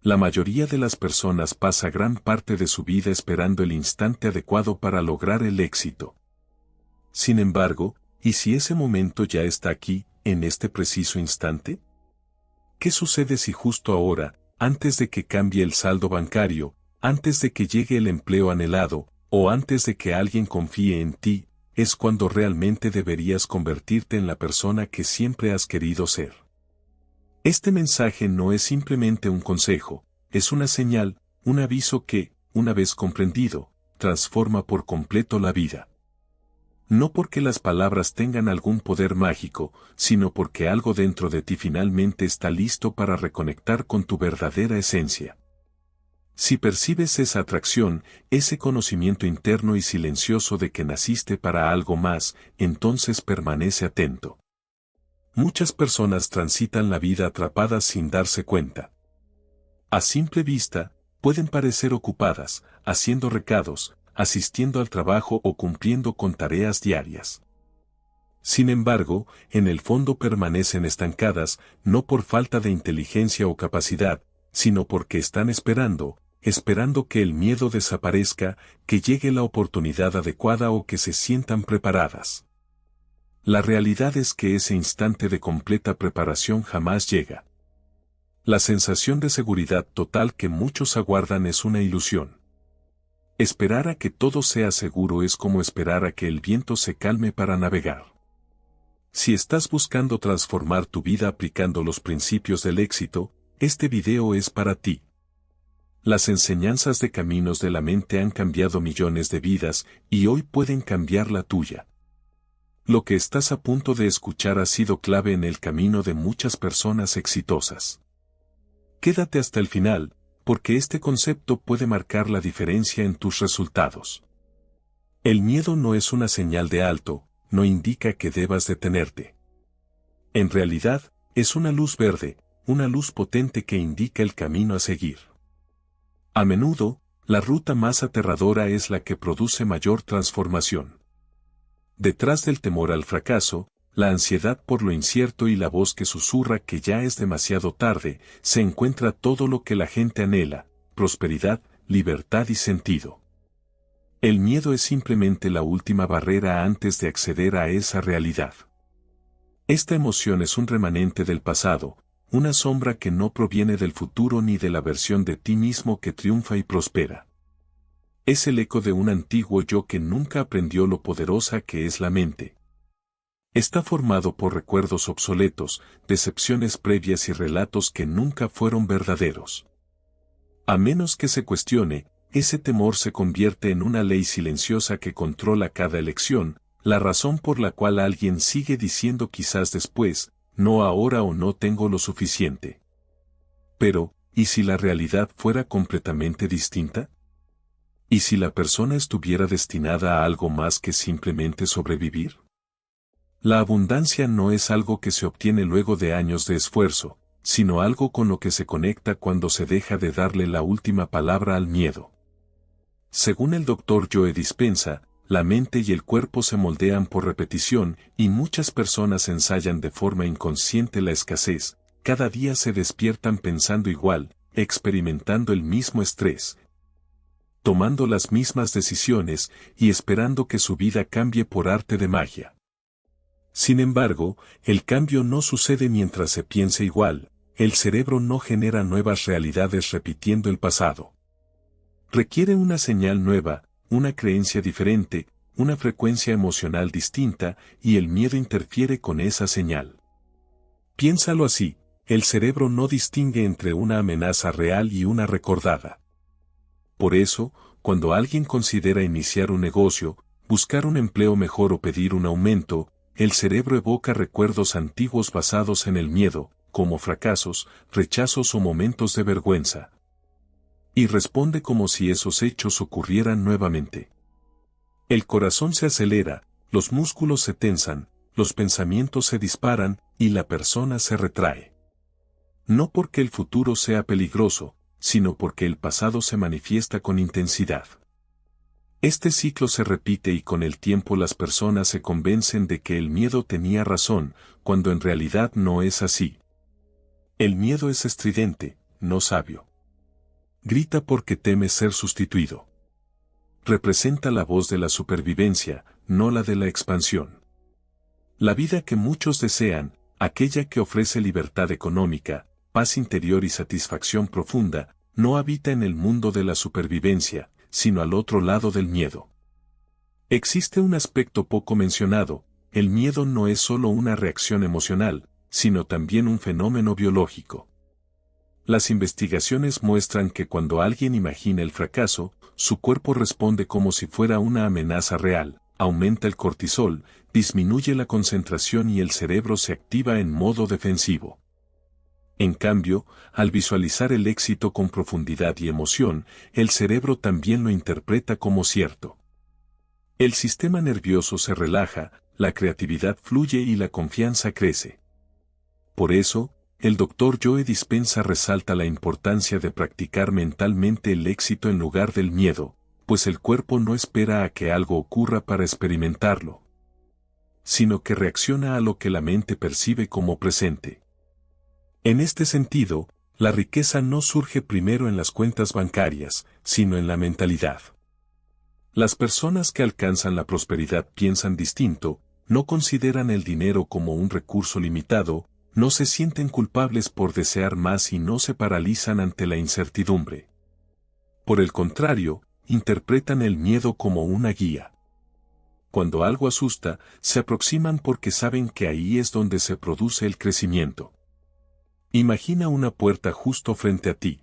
La mayoría de las personas pasa gran parte de su vida esperando el instante adecuado para lograr el éxito. Sin embargo, ¿y si ese momento ya está aquí, en este preciso instante? ¿Qué sucede si justo ahora, antes de que cambie el saldo bancario, antes de que llegue el empleo anhelado, o antes de que alguien confíe en ti, es cuando realmente deberías convertirte en la persona que siempre has querido ser? Este mensaje no es simplemente un consejo, es una señal, un aviso que, una vez comprendido, transforma por completo la vida. No porque las palabras tengan algún poder mágico, sino porque algo dentro de ti finalmente está listo para reconectar con tu verdadera esencia. Si percibes esa atracción, ese conocimiento interno y silencioso de que naciste para algo más, entonces permanece atento. Muchas personas transitan la vida atrapadas sin darse cuenta. A simple vista, pueden parecer ocupadas, haciendo recados, asistiendo al trabajo o cumpliendo con tareas diarias. Sin embargo, en el fondo permanecen estancadas, no por falta de inteligencia o capacidad, sino porque están esperando que el miedo desaparezca, que llegue la oportunidad adecuada o que se sientan preparadas. La realidad es que ese instante de completa preparación jamás llega. La sensación de seguridad total que muchos aguardan es una ilusión. Esperar a que todo sea seguro es como esperar a que el viento se calme para navegar. Si estás buscando transformar tu vida aplicando los principios del éxito, este video es para ti. Las enseñanzas de Caminos de la Mente han cambiado millones de vidas y hoy pueden cambiar la tuya. Lo que estás a punto de escuchar ha sido clave en el camino de muchas personas exitosas. Quédate hasta el final, porque este concepto puede marcar la diferencia en tus resultados. El miedo no es una señal de alto, no indica que debas detenerte. En realidad, es una luz verde, una luz potente que indica el camino a seguir. A menudo, la ruta más aterradora es la que produce mayor transformación. Detrás del temor al fracaso, la ansiedad por lo incierto y la voz que susurra que ya es demasiado tarde, se encuentra todo lo que la gente anhela: prosperidad, libertad y sentido. El miedo es simplemente la última barrera antes de acceder a esa realidad. Esta emoción es un remanente del pasado, una sombra que no proviene del futuro ni de la versión de ti mismo que triunfa y prospera. Es el eco de un antiguo yo que nunca aprendió lo poderosa que es la mente. Está formado por recuerdos obsoletos, decepciones previas y relatos que nunca fueron verdaderos. A menos que se cuestione, ese temor se convierte en una ley silenciosa que controla cada elección, la razón por la cual alguien sigue diciendo quizás después, no ahora o no tengo lo suficiente. Pero, ¿y si la realidad fuera completamente distinta? ¿Y si la persona estuviera destinada a algo más que simplemente sobrevivir? La abundancia no es algo que se obtiene luego de años de esfuerzo, sino algo con lo que se conecta cuando se deja de darle la última palabra al miedo. Según el Dr. Joe Dispenza, la mente y el cuerpo se moldean por repetición y muchas personas ensayan de forma inconsciente la escasez, cada día se despiertan pensando igual, experimentando el mismo estrés, tomando las mismas decisiones y esperando que su vida cambie por arte de magia. Sin embargo, el cambio no sucede mientras se piense igual, el cerebro no genera nuevas realidades repitiendo el pasado. Requiere una señal nueva, una creencia diferente, una frecuencia emocional distinta, y el miedo interfiere con esa señal. Piénsalo así, el cerebro no distingue entre una amenaza real y una recordada. Por eso, cuando alguien considera iniciar un negocio, buscar un empleo mejor o pedir un aumento, el cerebro evoca recuerdos antiguos basados en el miedo, como fracasos, rechazos o momentos de vergüenza. Y responde como si esos hechos ocurrieran nuevamente. El corazón se acelera, los músculos se tensan, los pensamientos se disparan y la persona se retrae. No porque el futuro sea peligroso, sino porque el pasado se manifiesta con intensidad. Este ciclo se repite y con el tiempo las personas se convencen de que el miedo tenía razón, cuando en realidad no es así. El miedo es estridente, no sabio. Grita porque teme ser sustituido. Representa la voz de la supervivencia, no la de la expansión. La vida que muchos desean, aquella que ofrece libertad económica, paz interior y satisfacción profunda, no habita en el mundo de la supervivencia, sino al otro lado del miedo. Existe un aspecto poco mencionado: el miedo no es solo una reacción emocional, sino también un fenómeno biológico. Las investigaciones muestran que cuando alguien imagina el fracaso, su cuerpo responde como si fuera una amenaza real, aumenta el cortisol, disminuye la concentración y el cerebro se activa en modo defensivo. En cambio, al visualizar el éxito con profundidad y emoción, el cerebro también lo interpreta como cierto. El sistema nervioso se relaja, la creatividad fluye y la confianza crece. Por eso, el Dr. Joe Dispenza resalta la importancia de practicar mentalmente el éxito en lugar del miedo, pues el cuerpo no espera a que algo ocurra para experimentarlo, sino que reacciona a lo que la mente percibe como presente. En este sentido, la riqueza no surge primero en las cuentas bancarias, sino en la mentalidad. Las personas que alcanzan la prosperidad piensan distinto, no consideran el dinero como un recurso limitado, no se sienten culpables por desear más y no se paralizan ante la incertidumbre. Por el contrario, interpretan el miedo como una guía. Cuando algo asusta, se aproximan porque saben que ahí es donde se produce el crecimiento. Imagina una puerta justo frente a ti.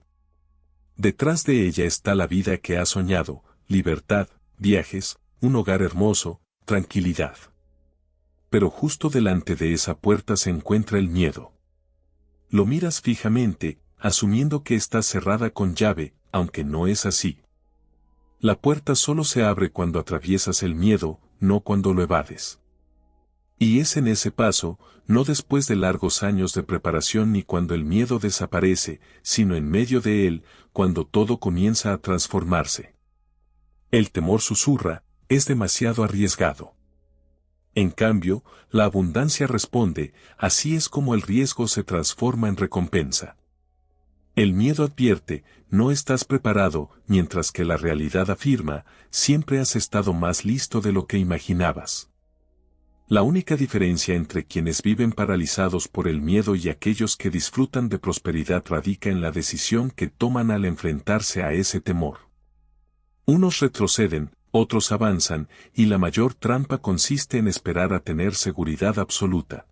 Detrás de ella está la vida que has soñado: libertad, viajes, un hogar hermoso, tranquilidad. Pero justo delante de esa puerta se encuentra el miedo. Lo miras fijamente, asumiendo que está cerrada con llave, aunque no es así. La puerta solo se abre cuando atraviesas el miedo, no cuando lo evades. Y es en ese paso, no después de largos años de preparación ni cuando el miedo desaparece, sino en medio de él, cuando todo comienza a transformarse. El temor susurra: es demasiado arriesgado. En cambio, la abundancia responde: así es como el riesgo se transforma en recompensa. El miedo advierte: no estás preparado, mientras que la realidad afirma: siempre has estado más listo de lo que imaginabas. La única diferencia entre quienes viven paralizados por el miedo y aquellos que disfrutan de prosperidad radica en la decisión que toman al enfrentarse a ese temor. Unos retroceden, otros avanzan, y la mayor trampa consiste en esperar a tener seguridad absoluta.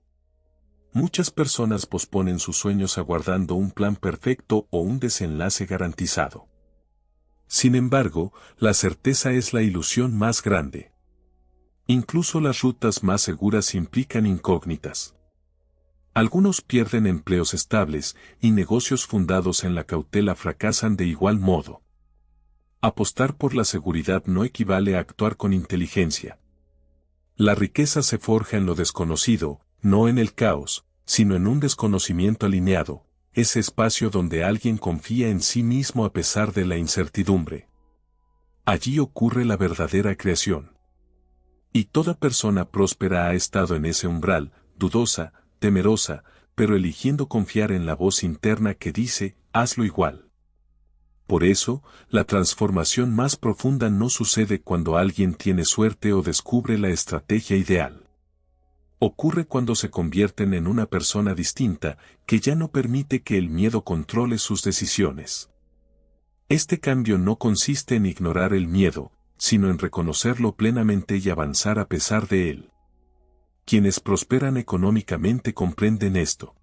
Muchas personas posponen sus sueños aguardando un plan perfecto o un desenlace garantizado. Sin embargo, la certeza es la ilusión más grande. Incluso las rutas más seguras implican incógnitas. Algunos pierden empleos estables, y negocios fundados en la cautela fracasan de igual modo. Apostar por la seguridad no equivale a actuar con inteligencia. La riqueza se forja en lo desconocido, no en el caos, sino en un desconocimiento alineado, ese espacio donde alguien confía en sí mismo a pesar de la incertidumbre. Allí ocurre la verdadera creación. Y toda persona próspera ha estado en ese umbral, dudosa, temerosa, pero eligiendo confiar en la voz interna que dice: hazlo igual. Por eso, la transformación más profunda no sucede cuando alguien tiene suerte o descubre la estrategia ideal. Ocurre cuando se convierten en una persona distinta, que ya no permite que el miedo controle sus decisiones. Este cambio no consiste en ignorar el miedo, sino en reconocerlo plenamente y avanzar a pesar de él. Quienes prosperan económicamente comprenden esto.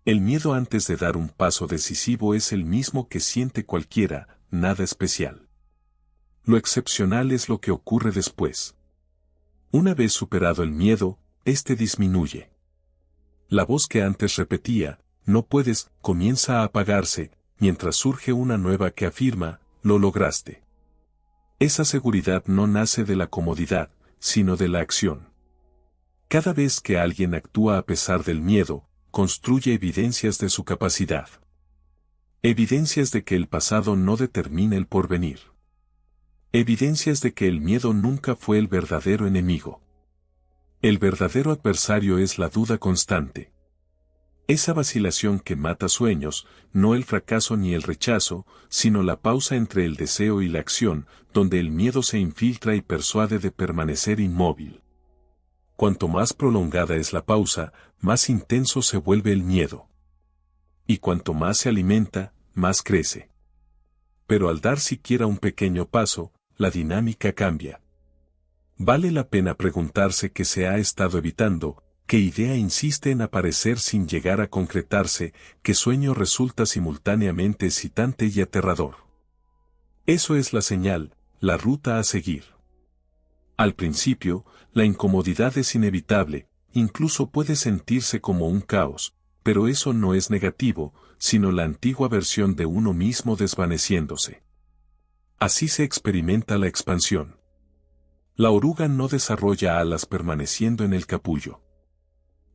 El miedo antes de dar un paso decisivo es el mismo que siente cualquiera, nada especial. Lo excepcional es lo que ocurre después. Una vez superado el miedo, este disminuye. La voz que antes repetía: no puedes, comienza a apagarse, mientras surge una nueva que afirma: lo lograste. Esa seguridad no nace de la comodidad, sino de la acción. Cada vez que alguien actúa a pesar del miedo, construye evidencias de su capacidad. Evidencias de que el pasado no determina el porvenir. Evidencias de que el miedo nunca fue el verdadero enemigo. El verdadero adversario es la duda constante. Esa vacilación que mata sueños, no el fracaso ni el rechazo, sino la pausa entre el deseo y la acción, donde el miedo se infiltra y persuade de permanecer inmóvil. Cuanto más prolongada es la pausa, más intenso se vuelve el miedo. Y cuanto más se alimenta, más crece. Pero al dar siquiera un pequeño paso, la dinámica cambia. Vale la pena preguntarse qué se ha estado evitando, qué idea insiste en aparecer sin llegar a concretarse, qué sueño resulta simultáneamente excitante y aterrador. Eso es la señal, la ruta a seguir. Al principio, la incomodidad es inevitable, incluso puede sentirse como un caos, pero eso no es negativo, sino la antigua versión de uno mismo desvaneciéndose. Así se experimenta la expansión. La oruga no desarrolla alas permaneciendo en el capullo.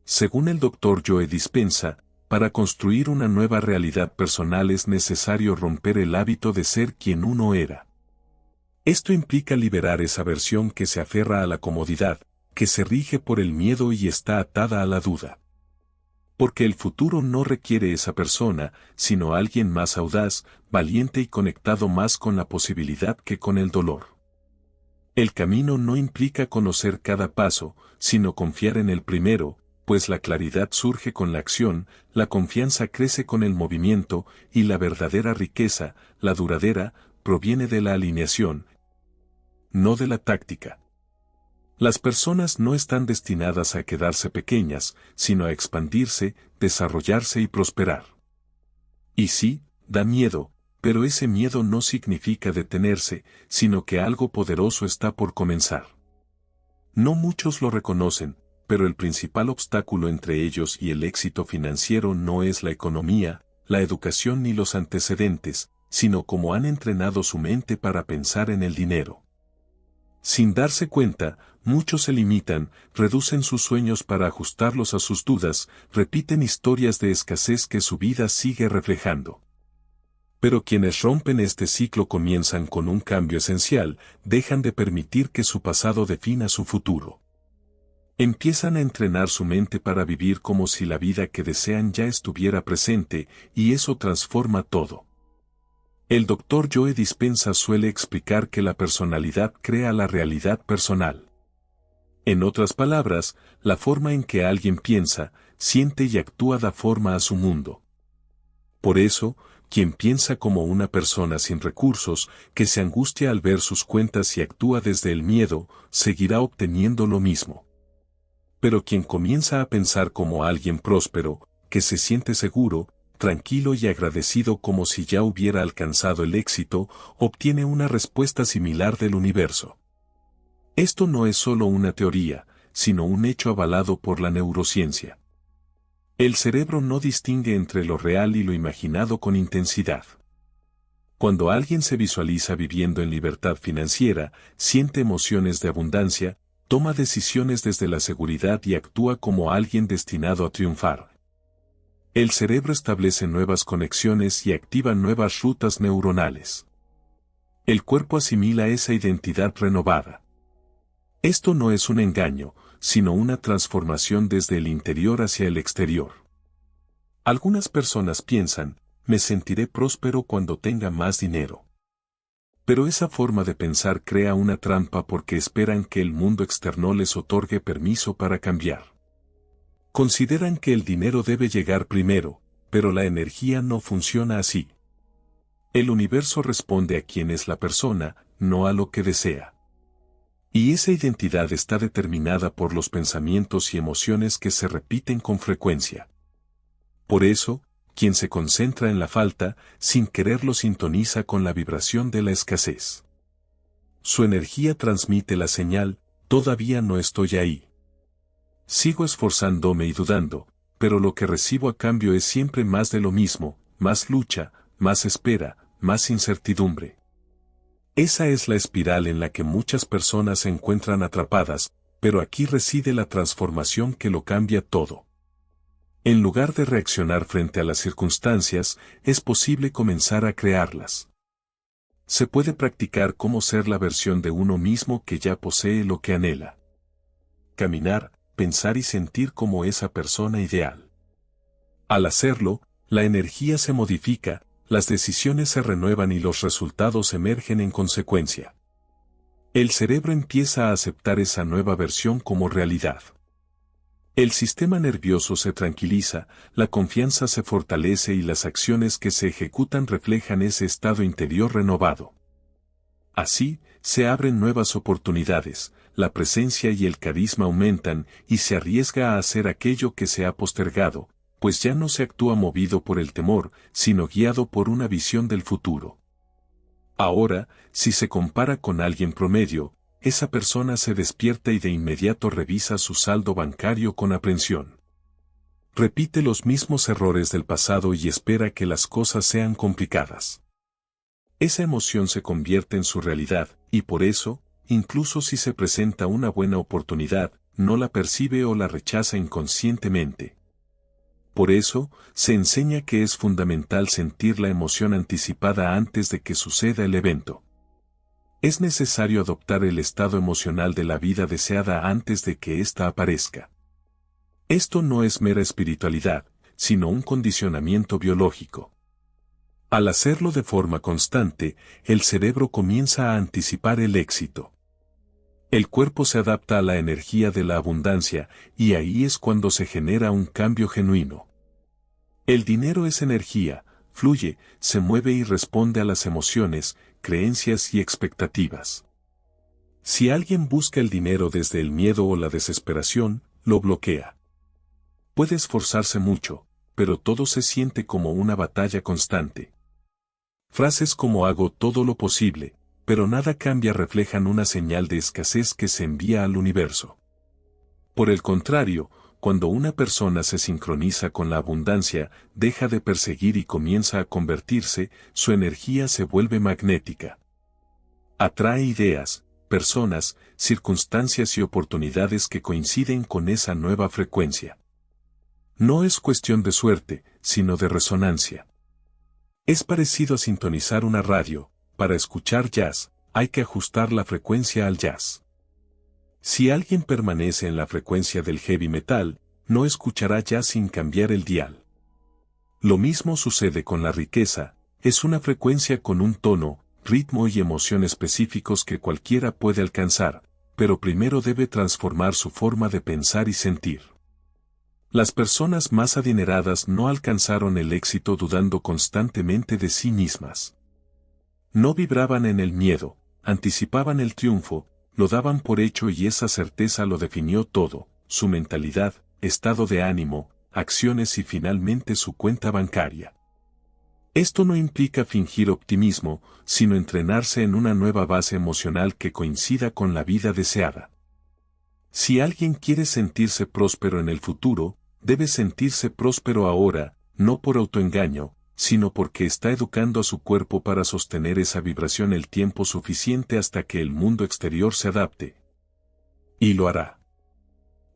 Según el Dr. Joe Dispenza, para construir una nueva realidad personal es necesario romper el hábito de ser quien uno era. Esto implica liberar esa versión que se aferra a la comodidad, que se rige por el miedo y está atada a la duda. Porque el futuro no requiere esa persona, sino alguien más audaz, valiente y conectado más con la posibilidad que con el dolor. El camino no implica conocer cada paso, sino confiar en el primero, pues la claridad surge con la acción, la confianza crece con el movimiento, y la verdadera riqueza, la duradera, proviene de la alineación, no de la táctica. Las personas no están destinadas a quedarse pequeñas, sino a expandirse, desarrollarse y prosperar. Y sí, da miedo, pero ese miedo no significa detenerse, sino que algo poderoso está por comenzar. No muchos lo reconocen, pero el principal obstáculo entre ellos y el éxito financiero no es la economía, la educación ni los antecedentes, sino cómo han entrenado su mente para pensar en el dinero. Sin darse cuenta, muchos se limitan, reducen sus sueños para ajustarlos a sus dudas, repiten historias de escasez que su vida sigue reflejando. Pero quienes rompen este ciclo comienzan con un cambio esencial, dejan de permitir que su pasado defina su futuro. Empiezan a entrenar su mente para vivir como si la vida que desean ya estuviera presente, y eso transforma todo. El Dr. Joe Dispenza suele explicar que la personalidad crea la realidad personal. En otras palabras, la forma en que alguien piensa, siente y actúa da forma a su mundo. Por eso, quien piensa como una persona sin recursos, que se angustia al ver sus cuentas y actúa desde el miedo, seguirá obteniendo lo mismo. Pero quien comienza a pensar como alguien próspero, que se siente seguro, tranquilo y agradecido como si ya hubiera alcanzado el éxito, obtiene una respuesta similar del universo. Esto no es solo una teoría, sino un hecho avalado por la neurociencia. El cerebro no distingue entre lo real y lo imaginado con intensidad. Cuando alguien se visualiza viviendo en libertad financiera, siente emociones de abundancia, toma decisiones desde la seguridad y actúa como alguien destinado a triunfar. El cerebro establece nuevas conexiones y activa nuevas rutas neuronales. El cuerpo asimila esa identidad renovada. Esto no es un engaño, sino una transformación desde el interior hacia el exterior. Algunas personas piensan, me sentiré próspero cuando tenga más dinero. Pero esa forma de pensar crea una trampa porque esperan que el mundo externo les otorgue permiso para cambiar. Consideran que el dinero debe llegar primero, pero la energía no funciona así. El universo responde a quién es la persona, no a lo que desea. Y esa identidad está determinada por los pensamientos y emociones que se repiten con frecuencia. Por eso, quien se concentra en la falta, sin quererlo sintoniza con la vibración de la escasez. Su energía transmite la señal, todavía no estoy ahí. Sigo esforzándome y dudando, pero lo que recibo a cambio es siempre más de lo mismo, más lucha, más espera, más incertidumbre. Esa es la espiral en la que muchas personas se encuentran atrapadas, pero aquí reside la transformación que lo cambia todo. En lugar de reaccionar frente a las circunstancias, es posible comenzar a crearlas. Se puede practicar cómo ser la versión de uno mismo que ya posee lo que anhela. Caminar, pensar y sentir como esa persona ideal. Al hacerlo, la energía se modifica, las decisiones se renuevan y los resultados emergen en consecuencia. El cerebro empieza a aceptar esa nueva versión como realidad. El sistema nervioso se tranquiliza, la confianza se fortalece y las acciones que se ejecutan reflejan ese estado interior renovado. Así, se abren nuevas oportunidades, la presencia y el carisma aumentan y se arriesga a hacer aquello que se ha postergado, pues ya no se actúa movido por el temor, sino guiado por una visión del futuro. Ahora, si se compara con alguien promedio, esa persona se despierta y de inmediato revisa su saldo bancario con aprensión. Repite los mismos errores del pasado y espera que las cosas sean complicadas. Esa emoción se convierte en su realidad, y por eso, incluso si se presenta una buena oportunidad, no la percibe o la rechaza inconscientemente. Por eso, se enseña que es fundamental sentir la emoción anticipada antes de que suceda el evento. Es necesario adoptar el estado emocional de la vida deseada antes de que ésta aparezca. Esto no es mera espiritualidad, sino un condicionamiento biológico. Al hacerlo de forma constante, el cerebro comienza a anticipar el éxito. El cuerpo se adapta a la energía de la abundancia, y ahí es cuando se genera un cambio genuino. El dinero es energía, fluye, se mueve y responde a las emociones, creencias y expectativas. Si alguien busca el dinero desde el miedo o la desesperación, lo bloquea. Puede esforzarse mucho, pero todo se siente como una batalla constante. Frases como hago todo lo posible, pero nada cambia reflejan una señal de escasez que se envía al universo. Por el contrario, cuando una persona se sincroniza con la abundancia, deja de perseguir y comienza a convertirse, su energía se vuelve magnética. Atrae ideas, personas, circunstancias y oportunidades que coinciden con esa nueva frecuencia. No es cuestión de suerte, sino de resonancia. Es parecido a sintonizar una radio. Para escuchar jazz, hay que ajustar la frecuencia al jazz. Si alguien permanece en la frecuencia del heavy metal, no escuchará jazz sin cambiar el dial. Lo mismo sucede con la riqueza, es una frecuencia con un tono, ritmo y emoción específicos que cualquiera puede alcanzar, pero primero debe transformar su forma de pensar y sentir. Las personas más adineradas no alcanzaron el éxito dudando constantemente de sí mismas. No vibraban en el miedo, anticipaban el triunfo, lo daban por hecho y esa certeza lo definió todo, su mentalidad, estado de ánimo, acciones y finalmente su cuenta bancaria. Esto no implica fingir optimismo, sino entrenarse en una nueva base emocional que coincida con la vida deseada. Si alguien quiere sentirse próspero en el futuro, debe sentirse próspero ahora, no por autoengaño, sino porque está educando a su cuerpo para sostener esa vibración el tiempo suficiente hasta que el mundo exterior se adapte. Y lo hará.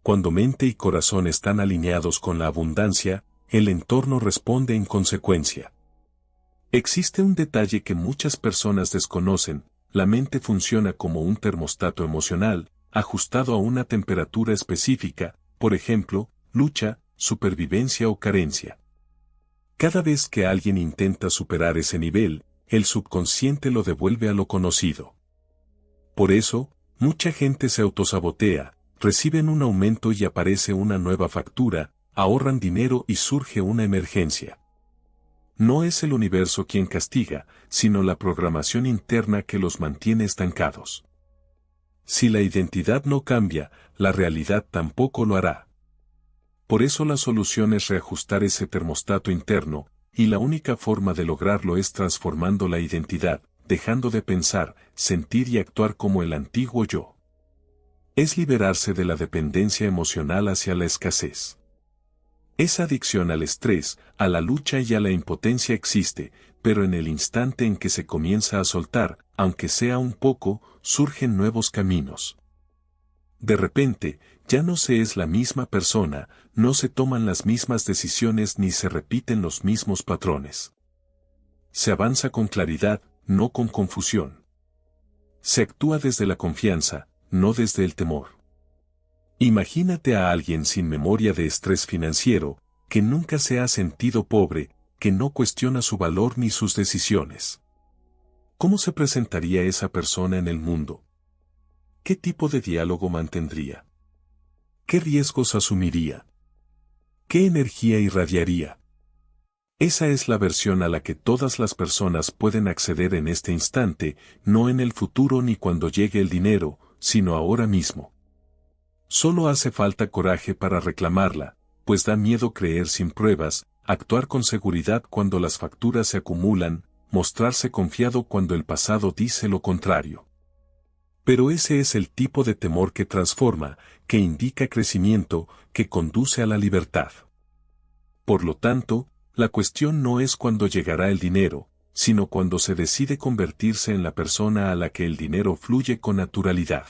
Cuando mente y corazón están alineados con la abundancia, el entorno responde en consecuencia. Existe un detalle que muchas personas desconocen: la mente funciona como un termostato emocional, ajustado a una temperatura específica, por ejemplo, lucha, supervivencia o carencia. Cada vez que alguien intenta superar ese nivel, el subconsciente lo devuelve a lo conocido. Por eso, mucha gente se autosabotea, reciben un aumento y aparece una nueva factura, ahorran dinero y surge una emergencia. No es el universo quien castiga, sino la programación interna que los mantiene estancados. Si la identidad no cambia, la realidad tampoco lo hará. Por eso la solución es reajustar ese termostato interno, y la única forma de lograrlo es transformando la identidad, dejando de pensar, sentir y actuar como el antiguo yo. Es liberarse de la dependencia emocional hacia la escasez. Esa adicción al estrés, a la lucha y a la impotencia existe, pero en el instante en que se comienza a soltar, aunque sea un poco, surgen nuevos caminos. De repente, ya no se es la misma persona, no se toman las mismas decisiones ni se repiten los mismos patrones. Se avanza con claridad, no con confusión. Se actúa desde la confianza, no desde el temor. Imagínate a alguien sin memoria de estrés financiero, que nunca se ha sentido pobre, que no cuestiona su valor ni sus decisiones. ¿Cómo se presentaría esa persona en el mundo? ¿Qué tipo de diálogo mantendría? ¿Qué riesgos asumiría? ¿Qué energía irradiaría? Esa es la versión a la que todas las personas pueden acceder en este instante, no en el futuro ni cuando llegue el dinero, sino ahora mismo. Solo hace falta coraje para reclamarla, pues da miedo creer sin pruebas, actuar con seguridad cuando las facturas se acumulan, mostrarse confiado cuando el pasado dice lo contrario. Pero ese es el tipo de temor que transforma, que indica crecimiento, que conduce a la libertad. Por lo tanto, la cuestión no es cuándo llegará el dinero, sino cuando se decide convertirse en la persona a la que el dinero fluye con naturalidad.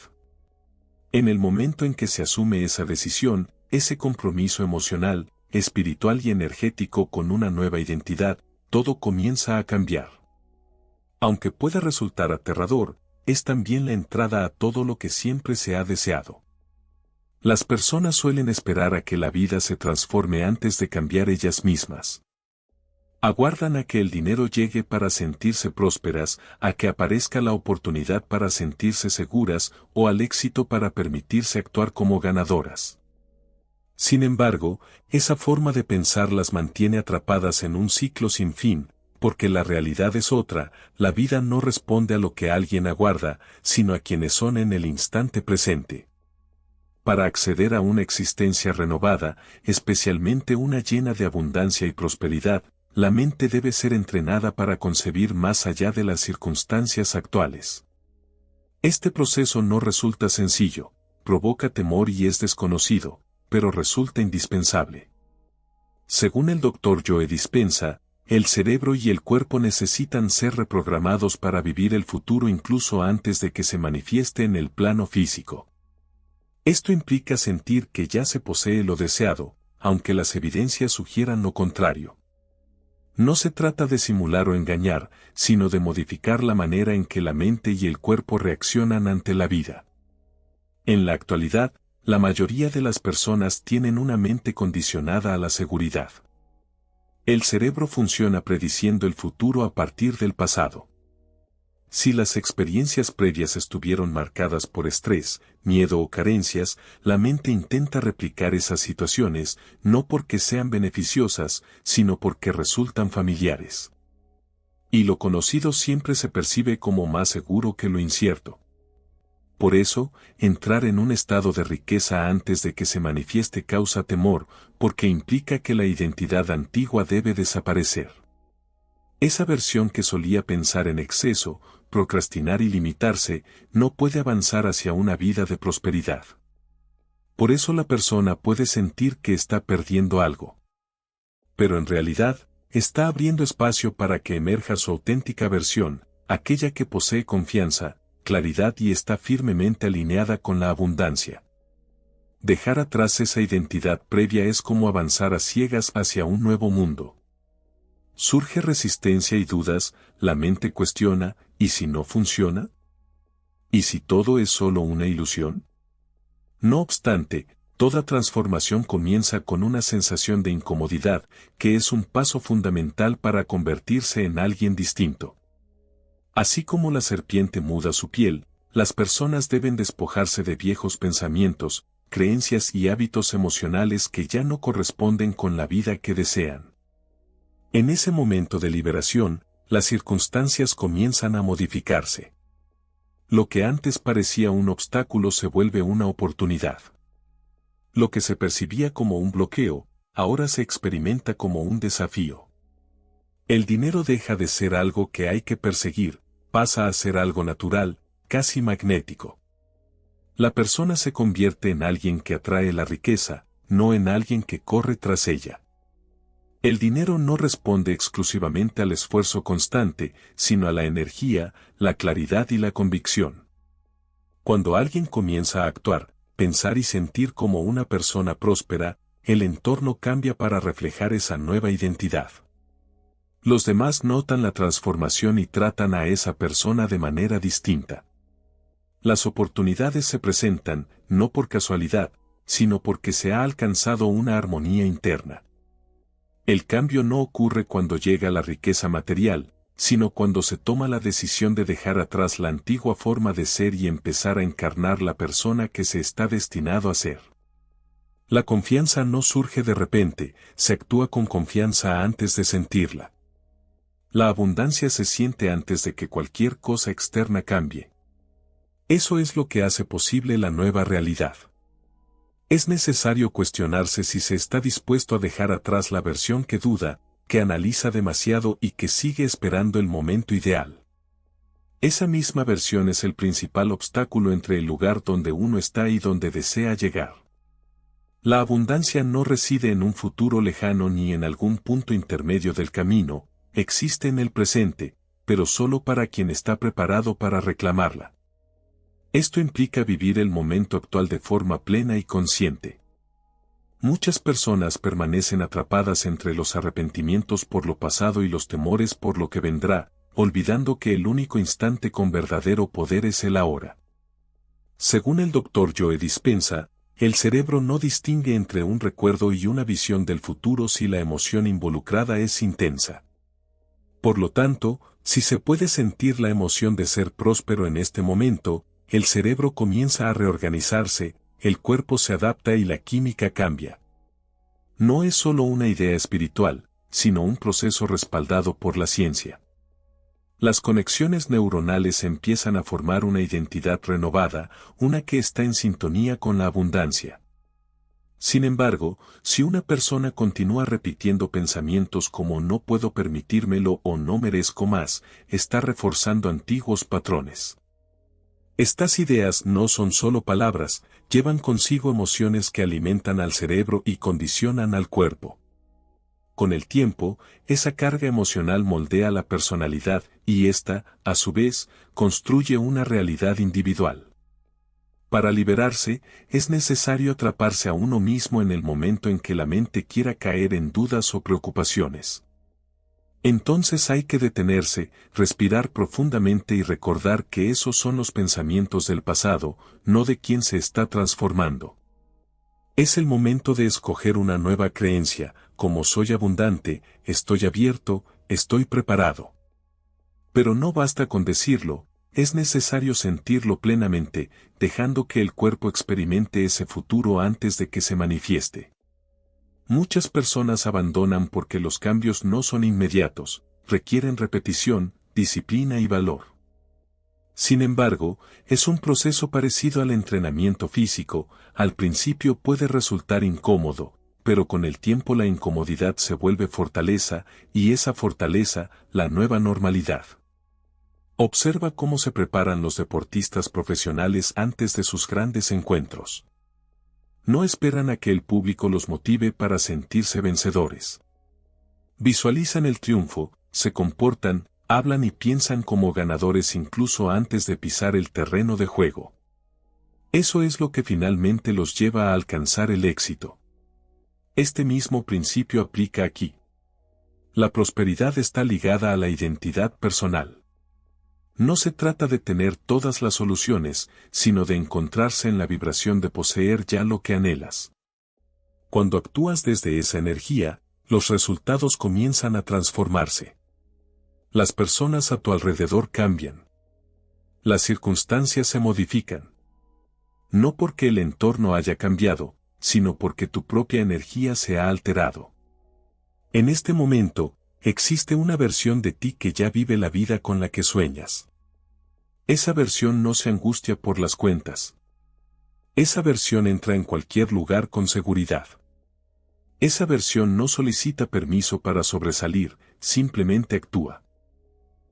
En el momento en que se asume esa decisión, ese compromiso emocional, espiritual y energético con una nueva identidad, todo comienza a cambiar. Aunque pueda resultar aterrador, es también la entrada a todo lo que siempre se ha deseado. Las personas suelen esperar a que la vida se transforme antes de cambiar ellas mismas. Aguardan a que el dinero llegue para sentirse prósperas, a que aparezca la oportunidad para sentirse seguras o al éxito para permitirse actuar como ganadoras. Sin embargo, esa forma de pensar las mantiene atrapadas en un ciclo sin fin, porque la realidad es otra, la vida no responde a lo que alguien aguarda, sino a quienes son en el instante presente. Para acceder a una existencia renovada, especialmente una llena de abundancia y prosperidad, la mente debe ser entrenada para concebir más allá de las circunstancias actuales. Este proceso no resulta sencillo, provoca temor y es desconocido, pero resulta indispensable. Según el Dr. Joe Dispenza, el cerebro y el cuerpo necesitan ser reprogramados para vivir el futuro incluso antes de que se manifieste en el plano físico. Esto implica sentir que ya se posee lo deseado, aunque las evidencias sugieran lo contrario. No se trata de simular o engañar, sino de modificar la manera en que la mente y el cuerpo reaccionan ante la vida. En la actualidad, la mayoría de las personas tienen una mente condicionada a la seguridad. El cerebro funciona prediciendo el futuro a partir del pasado. Si las experiencias previas estuvieron marcadas por estrés, miedo o carencias, la mente intenta replicar esas situaciones, no porque sean beneficiosas, sino porque resultan familiares. Y lo conocido siempre se percibe como más seguro que lo incierto. Por eso, entrar en un estado de riqueza antes de que se manifieste causa temor, porque implica que la identidad antigua debe desaparecer. Esa versión que solía pensar en exceso, procrastinar y limitarse, no puede avanzar hacia una vida de prosperidad. Por eso la persona puede sentir que está perdiendo algo. Pero en realidad, está abriendo espacio para que emerja su auténtica versión, aquella que posee confianza, claridad y está firmemente alineada con la abundancia. Dejar atrás esa identidad previa es como avanzar a ciegas hacia un nuevo mundo. Surge resistencia y dudas, la mente cuestiona, ¿y si no funciona? ¿Y si todo es solo una ilusión? No obstante, toda transformación comienza con una sensación de incomodidad, que es un paso fundamental para convertirse en alguien distinto. Así como la serpiente muda su piel, las personas deben despojarse de viejos pensamientos, creencias y hábitos emocionales que ya no corresponden con la vida que desean. En ese momento de liberación, las circunstancias comienzan a modificarse. Lo que antes parecía un obstáculo se vuelve una oportunidad. Lo que se percibía como un bloqueo, ahora se experimenta como un desafío. El dinero deja de ser algo que hay que perseguir, pasa a ser algo natural, casi magnético. La persona se convierte en alguien que atrae la riqueza, no en alguien que corre tras ella. El dinero no responde exclusivamente al esfuerzo constante, sino a la energía, la claridad y la convicción. Cuando alguien comienza a actuar, pensar y sentir como una persona próspera, el entorno cambia para reflejar esa nueva identidad. Los demás notan la transformación y tratan a esa persona de manera distinta. Las oportunidades se presentan, no por casualidad, sino porque se ha alcanzado una armonía interna. El cambio no ocurre cuando llega la riqueza material, sino cuando se toma la decisión de dejar atrás la antigua forma de ser y empezar a encarnar la persona que se está destinado a ser. La confianza no surge de repente, se actúa con confianza antes de sentirla. La abundancia se siente antes de que cualquier cosa externa cambie. Eso es lo que hace posible la nueva realidad. Es necesario cuestionarse si se está dispuesto a dejar atrás la versión que duda, que analiza demasiado y que sigue esperando el momento ideal. Esa misma versión es el principal obstáculo entre el lugar donde uno está y donde desea llegar. La abundancia no reside en un futuro lejano ni en algún punto intermedio del camino, existe en el presente, pero solo para quien está preparado para reclamarla. Esto implica vivir el momento actual de forma plena y consciente. Muchas personas permanecen atrapadas entre los arrepentimientos por lo pasado y los temores por lo que vendrá, olvidando que el único instante con verdadero poder es el ahora. Según el Dr. Joe Dispenza, el cerebro no distingue entre un recuerdo y una visión del futuro si la emoción involucrada es intensa. Por lo tanto, si se puede sentir la emoción de ser próspero en este momento, el cerebro comienza a reorganizarse, el cuerpo se adapta y la química cambia. No es solo una idea espiritual, sino un proceso respaldado por la ciencia. Las conexiones neuronales empiezan a formar una identidad renovada, una que está en sintonía con la abundancia. Sin embargo, si una persona continúa repitiendo pensamientos como no puedo permitírmelo o no merezco más, está reforzando antiguos patrones. Estas ideas no son solo palabras, llevan consigo emociones que alimentan al cerebro y condicionan al cuerpo. Con el tiempo, esa carga emocional moldea la personalidad y ésta, a su vez, construye una realidad individual. Para liberarse, es necesario atraparse a uno mismo en el momento en que la mente quiera caer en dudas o preocupaciones. Entonces hay que detenerse, respirar profundamente y recordar que esos son los pensamientos del pasado, no de quien se está transformando. Es el momento de escoger una nueva creencia, como soy abundante, estoy abierto, estoy preparado. Pero no basta con decirlo, es necesario sentirlo plenamente, dejando que el cuerpo experimente ese futuro antes de que se manifieste. Muchas personas abandonan porque los cambios no son inmediatos, requieren repetición, disciplina y valor. Sin embargo, es un proceso parecido al entrenamiento físico, al principio puede resultar incómodo, pero con el tiempo la incomodidad se vuelve fortaleza, y esa fortaleza, la nueva normalidad. Observa cómo se preparan los deportistas profesionales antes de sus grandes encuentros. No esperan a que el público los motive para sentirse vencedores. Visualizan el triunfo, se comportan, hablan y piensan como ganadores incluso antes de pisar el terreno de juego. Eso es lo que finalmente los lleva a alcanzar el éxito. Este mismo principio aplica aquí. La prosperidad está ligada a la identidad personal. No se trata de tener todas las soluciones, sino de encontrarse en la vibración de poseer ya lo que anhelas. Cuando actúas desde esa energía, los resultados comienzan a transformarse. Las personas a tu alrededor cambian. Las circunstancias se modifican. No porque el entorno haya cambiado, sino porque tu propia energía se ha alterado. En este momento, existe una versión de ti que ya vive la vida con la que sueñas. Esa versión no se angustia por las cuentas. Esa versión entra en cualquier lugar con seguridad. Esa versión no solicita permiso para sobresalir, simplemente actúa.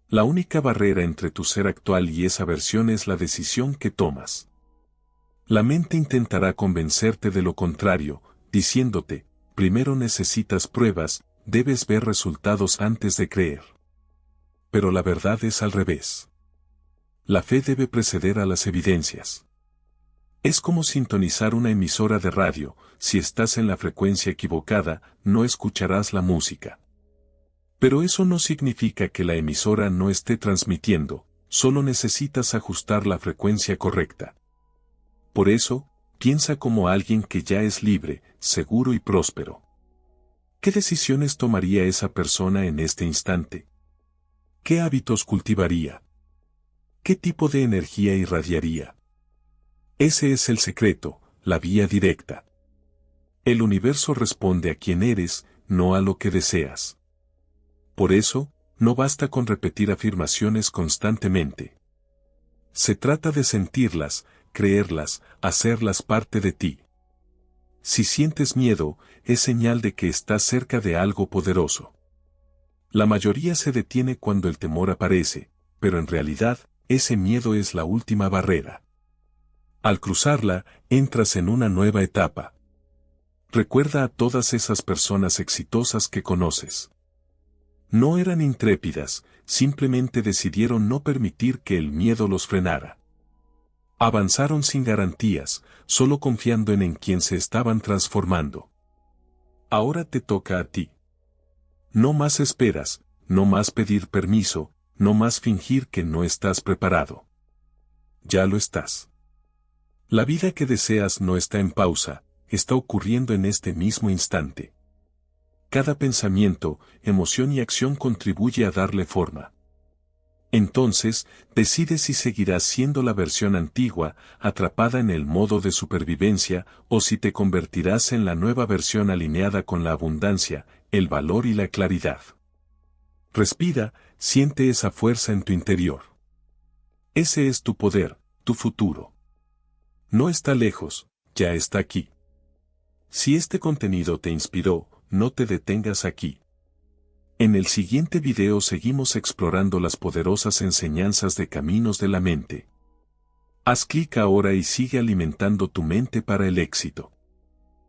La única barrera entre tu ser actual y esa versión es la decisión que tomas. La mente intentará convencerte de lo contrario, diciéndote, primero necesitas pruebas, debes ver resultados antes de creer. Pero la verdad es al revés. La fe debe preceder a las evidencias. Es como sintonizar una emisora de radio, si estás en la frecuencia equivocada, no escucharás la música. Pero eso no significa que la emisora no esté transmitiendo, solo necesitas ajustar la frecuencia correcta. Por eso, piensa como alguien que ya es libre, seguro y próspero. ¿Qué decisiones tomaría esa persona en este instante? ¿Qué hábitos cultivaría? ¿Qué tipo de energía irradiaría? Ese es el secreto, la vía directa. El universo responde a quien eres, no a lo que deseas. Por eso, no basta con repetir afirmaciones constantemente. Se trata de sentirlas, creerlas, hacerlas parte de ti. Si sientes miedo, es señal de que estás cerca de algo poderoso. La mayoría se detiene cuando el temor aparece, pero en realidad, ese miedo es la última barrera. Al cruzarla, entras en una nueva etapa. Recuerda a todas esas personas exitosas que conoces. No eran intrépidas, simplemente decidieron no permitir que el miedo los frenara. Avanzaron sin garantías, solo confiando en quien se estaban transformando. Ahora te toca a ti. No más esperas, no más pedir permiso, no más fingir que no estás preparado. Ya lo estás. La vida que deseas no está en pausa, está ocurriendo en este mismo instante. Cada pensamiento, emoción y acción contribuye a darle forma. Entonces, decide si seguirás siendo la versión antigua, atrapada en el modo de supervivencia, o si te convertirás en la nueva versión alineada con la abundancia, el valor y la claridad. Respira, siente esa fuerza en tu interior. Ese es tu poder, tu futuro. No está lejos, ya está aquí. Si este contenido te inspiró, no te detengas aquí. En el siguiente video seguimos explorando las poderosas enseñanzas de Caminos de la Mente. Haz clic ahora y sigue alimentando tu mente para el éxito.